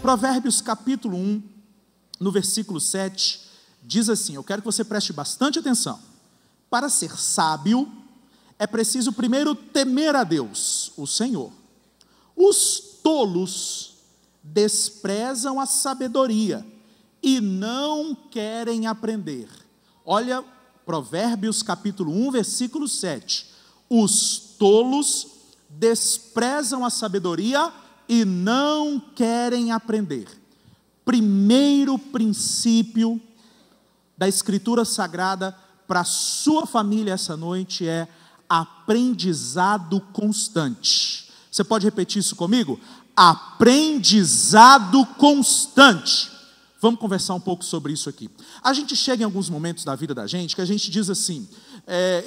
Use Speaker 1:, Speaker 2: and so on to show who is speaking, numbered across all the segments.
Speaker 1: Provérbios capítulo 1, no versículo 7, diz assim, eu quero que você preste bastante atenção. Para ser sábio, é preciso primeiro temer a Deus, o Senhor. Os tolos desprezam a sabedoria e não querem aprender. Olha, Provérbios capítulo 1, versículo 7. Os tolos desprezam a sabedoria e não querem aprender. Primeiro princípio da Escritura Sagrada para a sua família essa noite é aprendizado constante. Você pode repetir isso comigo? Aprendizado constante. Vamos conversar um pouco sobre isso aqui. A gente chega em alguns momentos da vida da gente que a gente diz assim,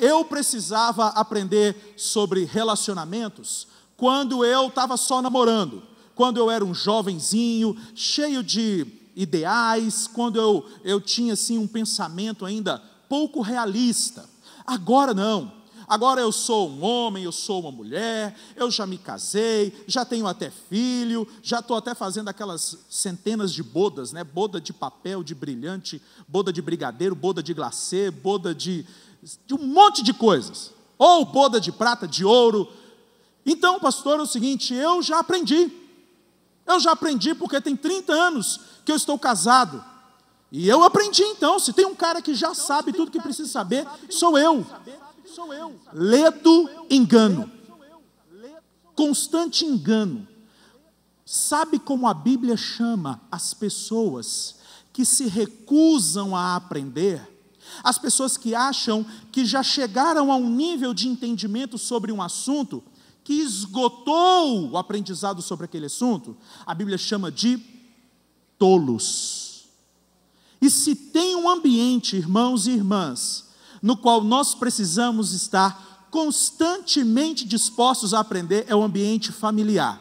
Speaker 1: eu precisava aprender sobre relacionamentos quando eu estava só namorando, quando eu era um jovenzinho, cheio de ideais, quando eu tinha assim um pensamento ainda pouco realista. Agora não. Agora eu sou um homem, eu sou uma mulher, eu já me casei, já tenho até filho, já estou até fazendo aquelas centenas de bodas, né? Boda de papel, de brilhante, boda de brigadeiro, boda de glacê, boda de um monte de coisas. Ou boda de prata, de ouro. Então, pastor, é o seguinte, eu já aprendi porque tem 30 anos que eu estou casado. E eu aprendi então, se tem um cara que já sabe tudo que precisa saber, sou eu. Ledo engano, constante engano. Sabe como a Bíblia chama as pessoas que se recusam a aprender? As pessoas que acham que já chegaram a um nível de entendimento sobre um assunto, que esgotou o aprendizado sobre aquele assunto, a Bíblia chama de tolos. E se tem um ambiente, irmãos e irmãs, no qual nós precisamos estar constantemente dispostos a aprender, é o ambiente familiar.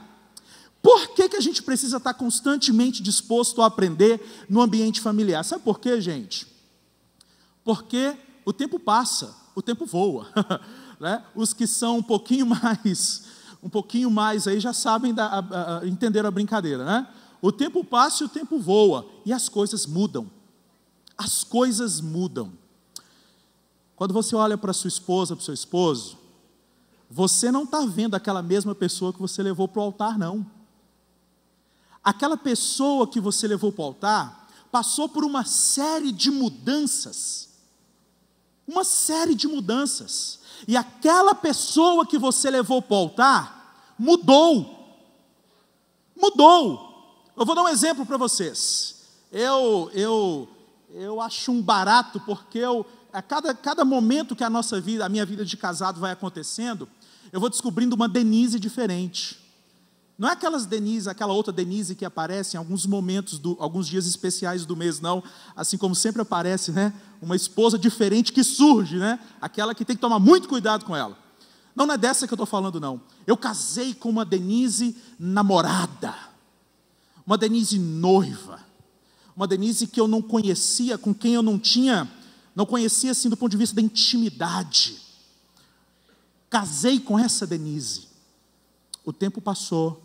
Speaker 1: Por que a gente precisa estar constantemente disposto a aprender no ambiente familiar? Sabe por quê, gente? Porque o tempo passa, o tempo voa. Né? Os que são um pouquinho mais aí já sabem, entenderam a brincadeira, né? O tempo passa e o tempo voa, e as coisas mudam. As coisas mudam. Quando você olha para sua esposa, para o seu esposo, você não está vendo aquela mesma pessoa que você levou para o altar, não. Aquela pessoa que você levou para o altar passou por uma série de mudanças. Uma série de mudanças. E aquela pessoa que você levou para o altar mudou. Mudou. Eu vou dar um exemplo para vocês. Eu acho um barato porque a cada momento que a minha vida de casado vai acontecendo, eu vou descobrindo uma Denise diferente. Não é aquela outra Denise que aparece em alguns momentos, alguns dias especiais do mês, não. Assim como sempre aparece, né? Uma esposa diferente que surge, né? Aquela que tem que tomar muito cuidado com ela. Não é dessa que eu estou falando, não. Eu casei com uma Denise namorada, uma Denise noiva, uma Denise que eu não conhecia, com quem eu não conhecia assim do ponto de vista da intimidade. Casei com essa Denise. O tempo passou.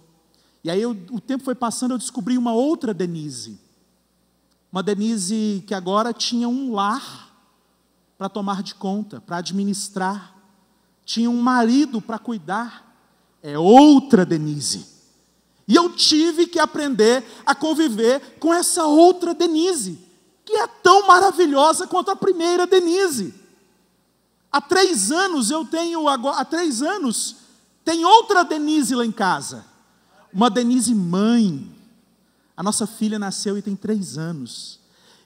Speaker 1: E aí o tempo foi passando, eu descobri uma outra Denise. Uma Denise que agora tinha um lar para tomar de conta, para administrar. Tinha um marido para cuidar. É outra Denise. E eu tive que aprender a conviver com essa outra Denise, que é tão maravilhosa quanto a primeira Denise. Há 3 anos tem outra Denise lá em casa. Uma Denise mãe. A nossa filha nasceu e tem 3 anos.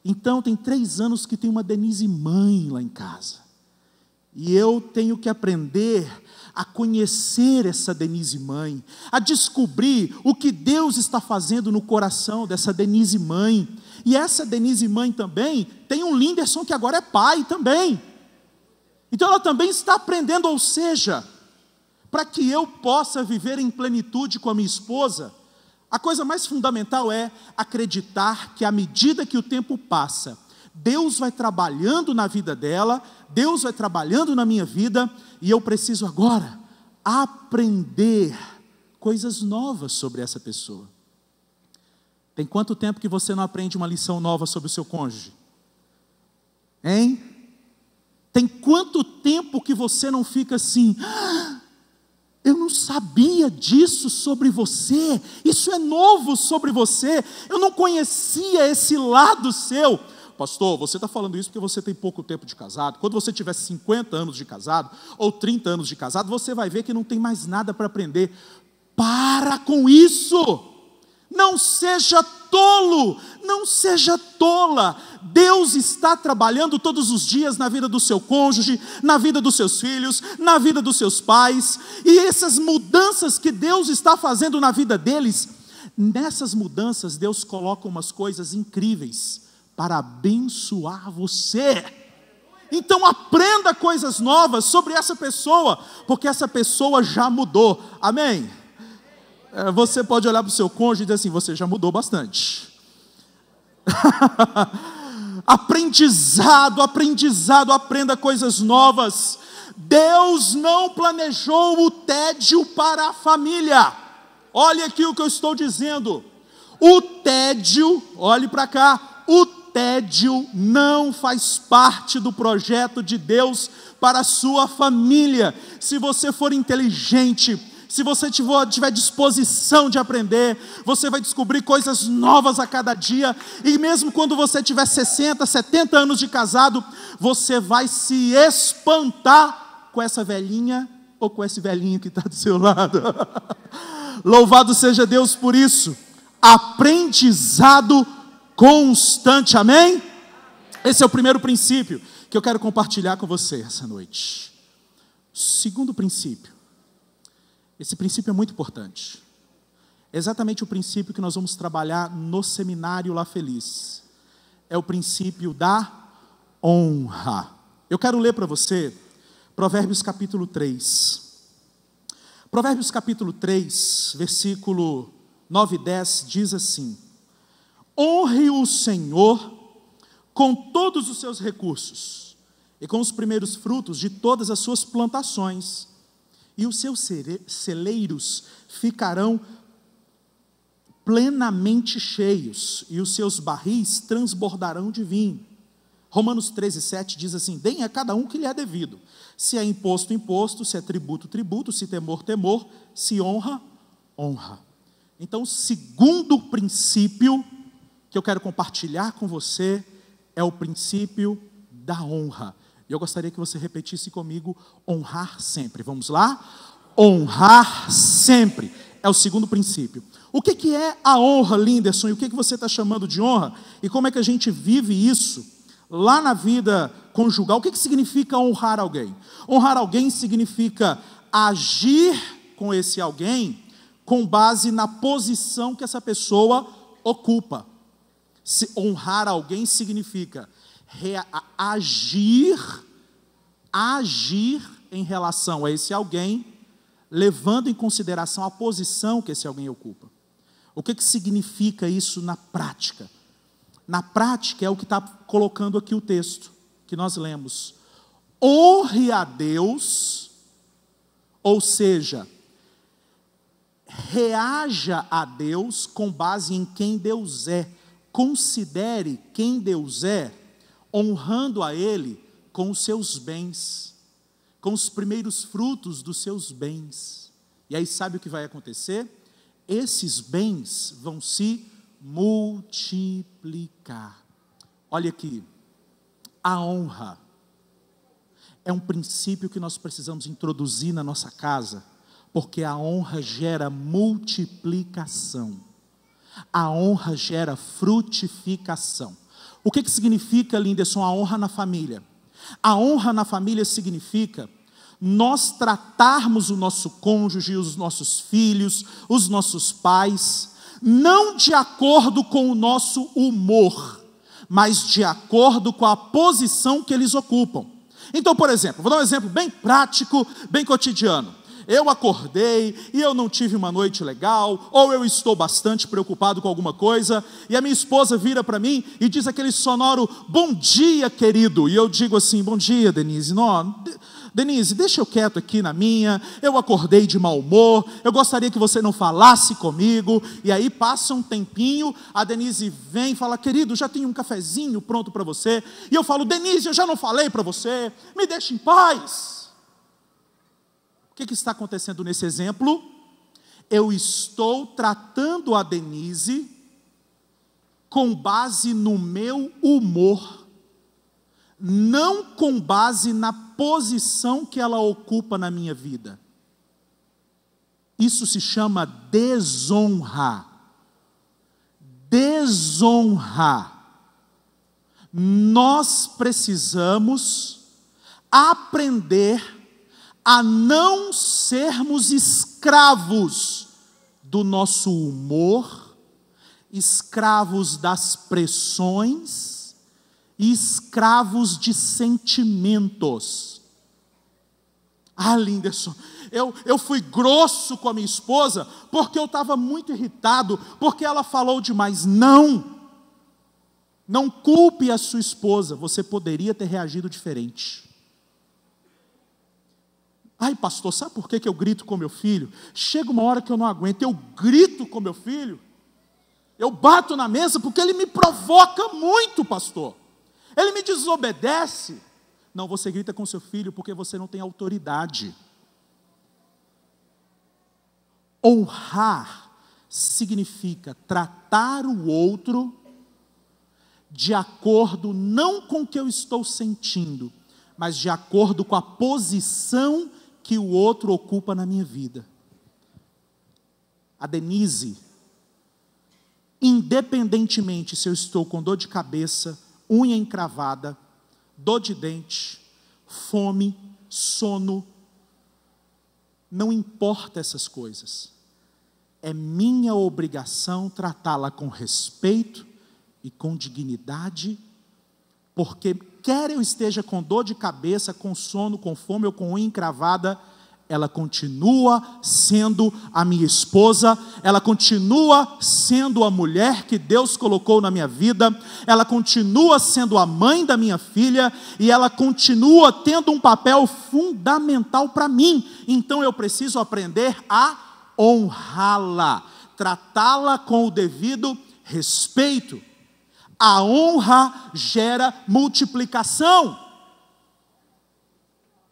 Speaker 1: Então tem 3 anos que tem uma Denise mãe lá em casa. E eu tenho que aprender a conhecer essa Denise mãe, a descobrir o que Deus está fazendo no coração dessa Denise mãe. E essa Denise mãe também tem um Linderson que agora é pai também. Então ela também está aprendendo, ou seja, para que eu possa viver em plenitude com a minha esposa, a coisa mais fundamental é acreditar que à medida que o tempo passa, Deus vai trabalhando na vida dela, Deus vai trabalhando na minha vida, e eu preciso agora aprender coisas novas sobre essa pessoa. Tem quanto tempo que você não aprende uma lição nova sobre o seu cônjuge? Hein? Tem quanto tempo que você não fica assim, eu não sabia disso sobre você, isso é novo sobre você, eu não conhecia esse lado seu. Pastor, você está falando isso porque você tem pouco tempo de casado. Quando você tiver 50 anos de casado, ou 30 anos de casado, você vai ver que não tem mais nada para aprender. Para com isso! Não seja tolo, não seja tola. Deus está trabalhando todos os dias na vida do seu cônjuge, na vida dos seus filhos, na vida dos seus pais. E essas mudanças que Deus está fazendo na vida deles, nessas mudanças Deus coloca umas coisas incríveis para abençoar você. Então aprenda coisas novas sobre essa pessoa, porque essa pessoa já mudou. Amém? Você pode olhar para o seu cônjuge e dizer assim, você já mudou bastante. Aprendizado, aprenda coisas novas. Deus não planejou o tédio para a família. Olha aqui o que eu estou dizendo. O tédio, olhe para cá, o tédio não faz parte do projeto de Deus para a sua família. Se você for inteligente, se você tiver disposição de aprender, você vai descobrir coisas novas a cada dia, e mesmo quando você tiver 60, 70 anos de casado, você vai se espantar com essa velhinha, ou com esse velhinho que está do seu lado. Louvado seja Deus por isso. Aprendizado constante, amém? Esse é o primeiro princípio que eu quero compartilhar com você essa noite. Segundo princípio, esse princípio é muito importante. É exatamente o princípio que nós vamos trabalhar no seminário Lá Feliz. É o princípio da honra. Eu quero ler para você Provérbios capítulo 3. Provérbios capítulo 3, versículo 9 e 10 diz assim: honre o Senhor com todos os seus recursos e com os primeiros frutos de todas as suas plantações, e os seus celeiros ficarão plenamente cheios, e os seus barris transbordarão de vinho. Romanos 13:7 diz assim: deem a cada um que lhe é devido, se é imposto, imposto, se é tributo, tributo, se temor, temor, se honra, honra. Então, o segundo princípio que eu quero compartilhar com você é o princípio da honra. Eu gostaria que você repetisse comigo: honrar sempre. Vamos lá? Honrar sempre é o segundo princípio. O que é a honra, Linderson? E o que você está chamando de honra? E como é que a gente vive isso lá na vida conjugal? O que significa honrar alguém? Honrar alguém significa agir com esse alguém com base na posição que essa pessoa ocupa. Se honrar alguém significa agir em relação a esse alguém, levando em consideração a posição que esse alguém ocupa. O que significa isso na prática? Na prática é o que está colocando aqui o texto que nós lemos. Honre a Deus, ou seja, reaja a Deus com base em quem Deus é. Considere quem Deus é, honrando a Ele com os seus bens, com os primeiros frutos dos seus bens. E aí sabe o que vai acontecer? Esses bens vão se multiplicar. Olha aqui, a honra é um princípio que nós precisamos introduzir na nossa casa, porque a honra gera multiplicação. A honra gera frutificação. O que significa, Linderson, a honra na família? A honra na família significa nós tratarmos o nosso cônjuge, os nossos filhos, os nossos pais, não de acordo com o nosso humor, mas de acordo com a posição que eles ocupam. Então, por exemplo, vou dar um exemplo bem prático, bem cotidiano. eu acordei e eu não tive uma noite legal, ou eu estou bastante preocupado com alguma coisa, e a minha esposa vira para mim e diz aquele sonoro, bom dia, querido, e eu digo assim, bom dia, Denise, não, Denise, deixa eu quieto aqui na minha, eu acordei de mau humor, eu gostaria que você não falasse comigo, e aí passa um tempinho, a Denise vem e fala, querido, já tem um cafezinho pronto para você, e eu falo, Denise, eu já não falei para você, me deixa em paz. O que está acontecendo nesse exemplo? Eu estou tratando a Denise com base no meu humor, não com base na posição que ela ocupa na minha vida. Isso se chama desonra. Desonra. Nós precisamos aprender a não sermos escravos do nosso humor, escravos das pressões e escravos de sentimentos. Ah, Linderson, eu fui grosso com a minha esposa porque eu estava muito irritado, porque ela falou demais. Não culpe a sua esposa, você poderia ter reagido diferente. Ai, pastor, sabe por que eu grito com meu filho? Chega uma hora que eu não aguento, eu grito com meu filho, eu bato na mesa porque ele me provoca muito, pastor. Ele me desobedece. Não, você grita com seu filho porque você não tem autoridade. Honrar significa tratar o outro de acordo não com o que eu estou sentindo, mas de acordo com a posição que o outro ocupa na minha vida. A Denise, independentemente se eu estou com dor de cabeça, unha encravada, dor de dente, fome, sono, não importa essas coisas. É minha obrigação tratá-la com respeito e com dignidade, porque quer eu esteja com dor de cabeça, com sono, com fome ou com unha encravada, ela continua sendo a minha esposa, ela continua sendo a mulher que Deus colocou na minha vida, ela continua sendo a mãe da minha filha, e ela continua tendo um papel fundamental para mim. Então eu preciso aprender a honrá-la, tratá-la com o devido respeito. A honra gera multiplicação.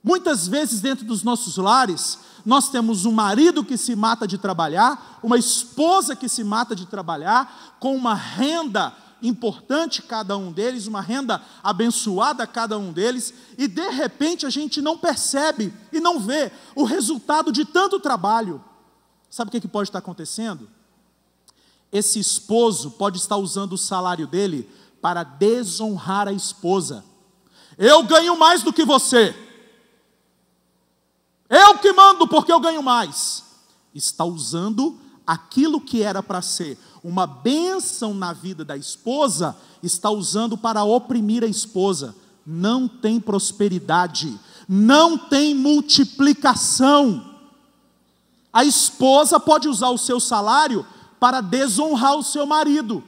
Speaker 1: Muitas vezes dentro dos nossos lares, nós temos um marido que se mata de trabalhar, uma esposa que se mata de trabalhar, com uma renda importante cada um deles, uma renda abençoada cada um deles, e de repente a gente não percebe e não vê o resultado de tanto trabalho. Sabe o que pode estar acontecendo? Esse esposo pode estar usando o salário dele para desonrar a esposa. Eu ganho mais do que você. Eu que mando porque eu ganho mais. Está usando aquilo que era para ser uma bênção na vida da esposa, está usando para oprimir a esposa. Não tem prosperidade, não tem multiplicação. A esposa pode usar o seu salário para desonrar o seu marido.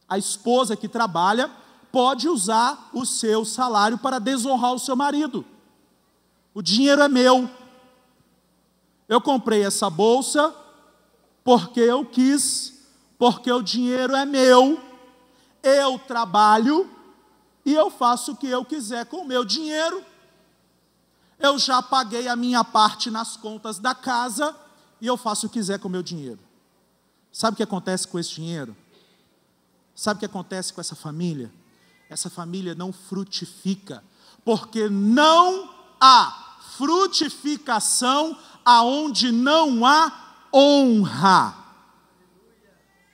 Speaker 1: A esposa que trabalha pode usar o seu salário para desonrar o seu marido. O dinheiro é meu. Eu comprei essa bolsa porque eu quis, porque o dinheiro é meu. Eu trabalho e eu faço o que eu quiser com o meu dinheiro. Eu já paguei a minha parte nas contas da casa e eu faço o que quiser com o meu dinheiro. Sabe o que acontece com esse dinheiro? Sabe o que acontece com essa família? Essa família não frutifica, porque não há frutificação aonde não há honra.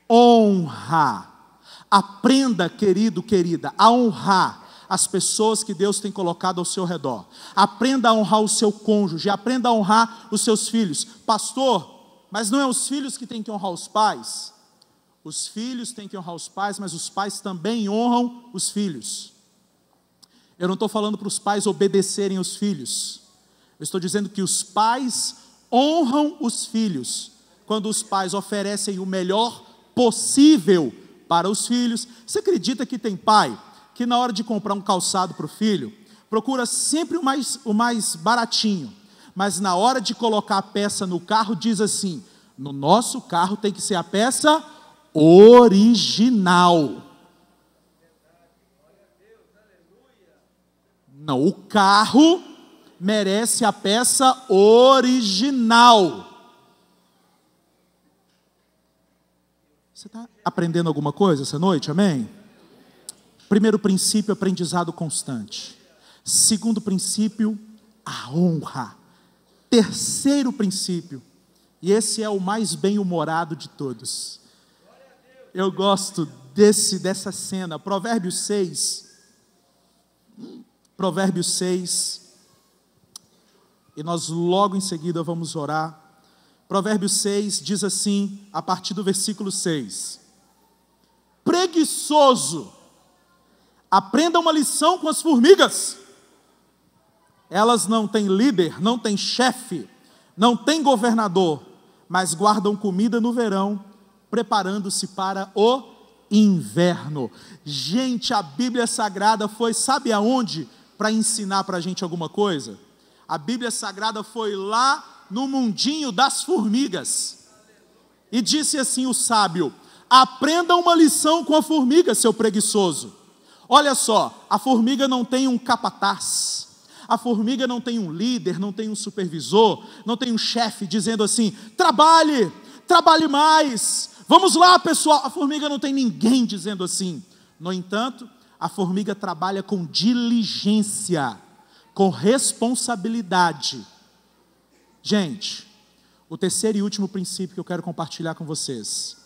Speaker 1: Honra. Aprenda, querido, querida, a honrar as pessoas que Deus tem colocado ao seu redor. Aprenda a honrar o seu cônjuge, aprenda a honrar os seus filhos. Pastor, mas não é os filhos que têm que honrar os pais? Os filhos têm que honrar os pais, mas os pais também honram os filhos. Eu não estou falando para os pais obedecerem os filhos. Eu estou dizendo que os pais honram os filhos quando os pais oferecem o melhor possível para os filhos. Você acredita que tem pai que na hora de comprar um calçado para o filho, procura sempre o mais baratinho, mas na hora de colocar a peça no carro, diz assim: no nosso carro tem que ser a peça original. Não, o carro merece a peça original. Você está aprendendo alguma coisa essa noite, amém? Primeiro princípio, aprendizado constante. Segundo princípio, a honra. Terceiro princípio, e esse é o mais bem-humorado de todos. Eu gosto dessa cena, Provérbios 6, e nós logo em seguida vamos orar. Provérbios 6 diz assim, a partir do versículo 6: preguiçoso, aprenda uma lição com as formigas. Elas não têm líder, não têm chefe, não têm governador, mas guardam comida no verão, preparando-se para o inverno. Gente, a Bíblia Sagrada foi, sabe aonde? Para ensinar para a gente alguma coisa? A Bíblia Sagrada foi lá no mundinho das formigas. E disse assim o sábio: aprenda uma lição com a formiga, seu preguiçoso. Olha só, a formiga não tem um capataz, a formiga não tem um líder, não tem um supervisor, não tem um chefe dizendo assim: trabalhe mais, vamos lá pessoal. A formiga não tem ninguém dizendo assim. No entanto, a formiga trabalha com diligência, com responsabilidade. Gente, o terceiro e último princípio que eu quero compartilhar com vocês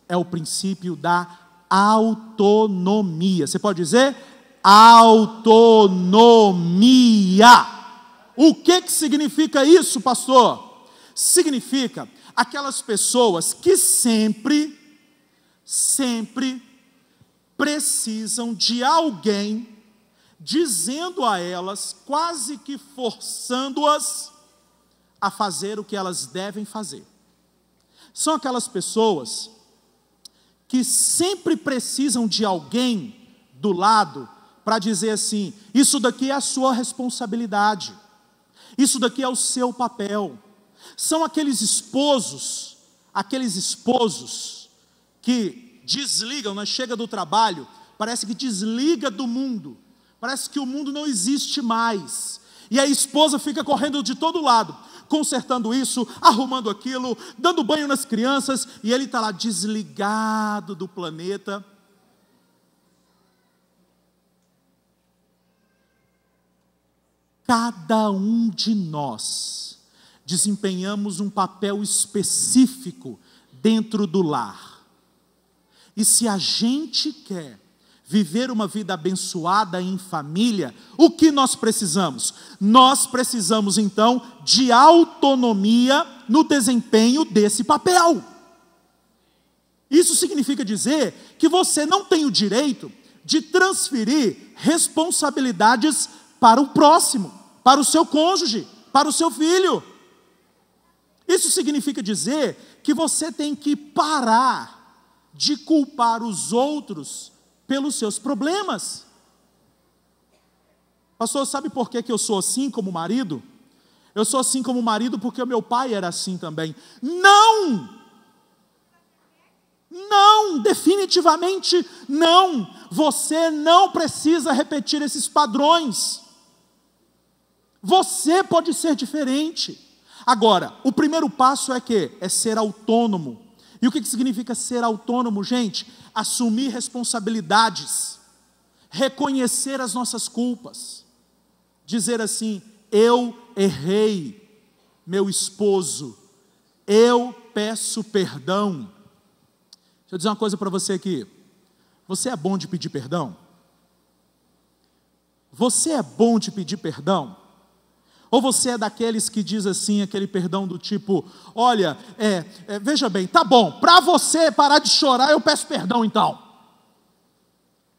Speaker 1: é o princípio da autonomia. Você pode dizer? Autonomia. O que significa isso, pastor? Significa aquelas pessoas que sempre precisam de alguém dizendo a elas, quase que forçando-as a fazer o que elas devem fazer. São aquelas pessoas que sempre precisam de alguém do lado para dizer assim: isso daqui é a sua responsabilidade, isso daqui é o seu papel. São aqueles esposos que desligam, né? Chega do trabalho, parece que desliga do mundo, parece que o mundo não existe mais, e a esposa fica correndo de todo lado, consertando isso, arrumando aquilo, dando banho nas crianças, e ele está lá desligado do planeta. Cada um de nós desempenhamos um papel específico dentro do lar. E se a gente quer viver uma vida abençoada em família, o que nós precisamos? Nós precisamos então de autonomia no desempenho desse papel. Isso significa dizer que você não tem o direito de transferir responsabilidades para o próximo, para o seu cônjuge, para o seu filho. Isso significa dizer que você tem que parar de culpar os outros pelos seus problemas. Pastor, sabe por que eu sou assim como marido? Eu sou assim como marido porque o meu pai era assim também. Não! Não, definitivamente não. Você não precisa repetir esses padrões. Você pode ser diferente. Agora, o primeiro passo é que? É ser autônomo. E o que significa ser autônomo, gente? Assumir responsabilidades, reconhecer as nossas culpas, dizer assim: eu errei, meu esposo, eu peço perdão. Deixa eu dizer uma coisa para você aqui: você é bom de pedir perdão? Você é bom de pedir perdão? Ou você é daqueles que diz assim, aquele perdão do tipo: olha, veja bem, tá bom, para você parar de chorar, eu peço perdão então.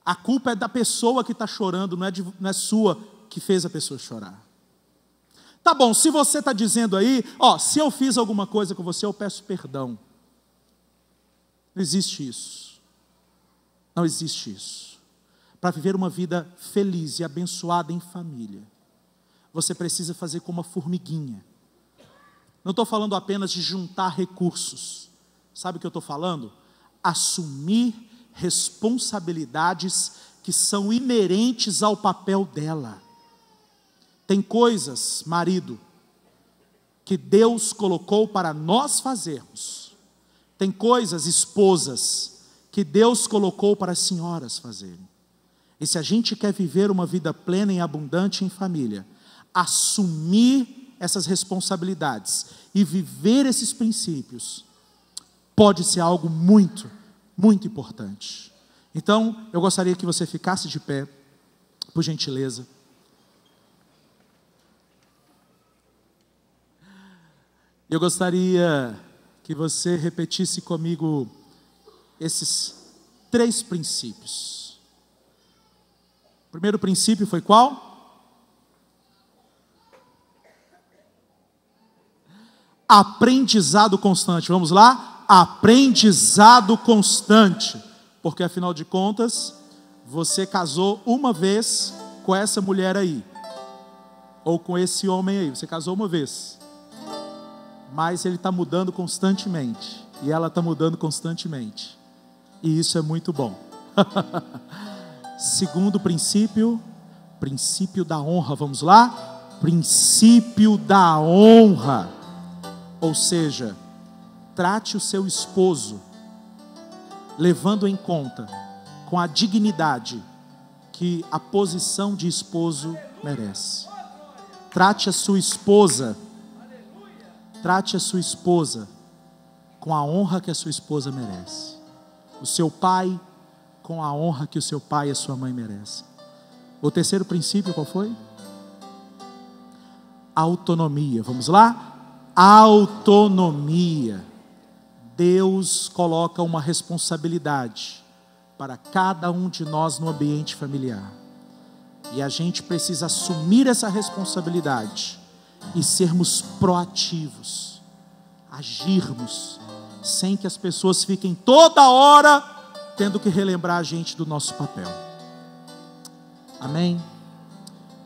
Speaker 1: A culpa é da pessoa que está chorando, não é sua que fez a pessoa chorar. Tá bom, se você está dizendo aí, se eu fiz alguma coisa com você, eu peço perdão. Não existe isso. Não existe isso. Para viver uma vida feliz e abençoada em família, você precisa fazer como uma formiguinha. Não estou falando apenas de juntar recursos. Sabe o que eu estou falando? Assumir responsabilidades que são inerentes ao papel dela. Tem coisas, marido, que Deus colocou para nós fazermos. Tem coisas, esposas, que Deus colocou para as senhoras fazerem. E se a gente quer viver uma vida plena e abundante em família, assumir essas responsabilidades e viver esses princípios, pode ser algo muito, muito importante. Então, eu gostaria que você ficasse de pé, por gentileza. Eu gostaria que você repetisse comigo esses 3 princípios. O primeiro princípio foi qual? Aprendizado constante. Vamos lá? Aprendizado constante. Porque afinal de contas, você casou uma vez com essa mulher aí. Ou com esse homem aí. Você casou uma vez. Mas ele está mudando constantemente. E ela está mudando constantemente. E isso é muito bom. Segundo princípio, princípio da honra. Vamos lá? Princípio da honra. Ou seja, trate o seu esposo levando em conta, com a dignidade que a posição de esposo merece. Trate a sua esposa com a honra que a sua esposa merece. O seu pai com a honra que o seu pai e a sua mãe merecem. O terceiro princípio qual foi? Autonomia. Vamos lá? Autonomia. Deus coloca uma responsabilidade para cada um de nós no ambiente familiar. E a gente precisa assumir essa responsabilidade e sermos proativos, agirmos, sem que as pessoas fiquem toda hora tendo que relembrar a gente do nosso papel. Amém?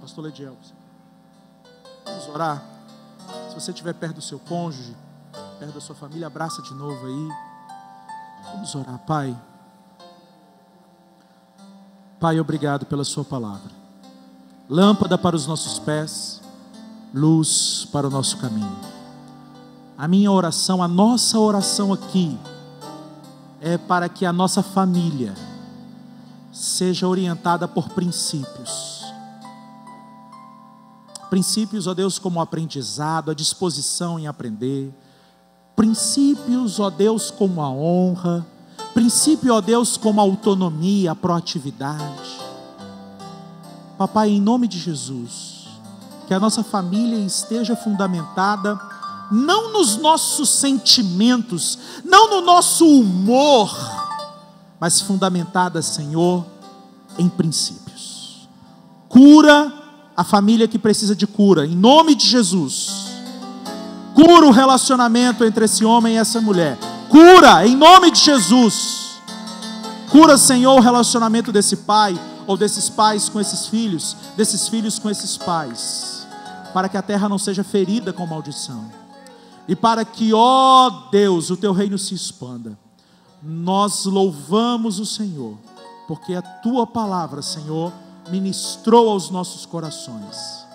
Speaker 1: Pastor Lediel, vamos orar. Se você estiver perto do seu cônjuge, perto da sua família, abraça de novo aí. Vamos orar. Pai, obrigado pela sua palavra. Lâmpada para os nossos pés, luz para o nosso caminho. A minha oração, a nossa oração aqui, é para que a nossa família seja orientada por princípios. Princípios, ó Deus, como o aprendizado, a disposição em aprender. Princípios, ó Deus, como a honra. Princípio, ó Deus, como a autonomia, a proatividade. Papai, em nome de Jesus, que a nossa família esteja fundamentada não nos nossos sentimentos, não no nosso humor, mas fundamentada, Senhor, em princípios. Cura a família que precisa de cura, em nome de Jesus. Cura o relacionamento entre esse homem e essa mulher. Cura, em nome de Jesus. Cura, Senhor, o relacionamento desse pai, ou desses pais com esses filhos, desses filhos com esses pais, para que a terra não seja ferida com maldição. E para que, ó Deus, o teu reino se expanda. Nós louvamos o Senhor, porque a tua palavra, Senhor, ministrou aos nossos corações.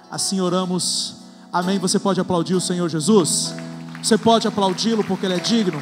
Speaker 1: Assim oramos. Amém. Você pode aplaudir o Senhor Jesus? Você pode aplaudi-lo porque Ele é digno.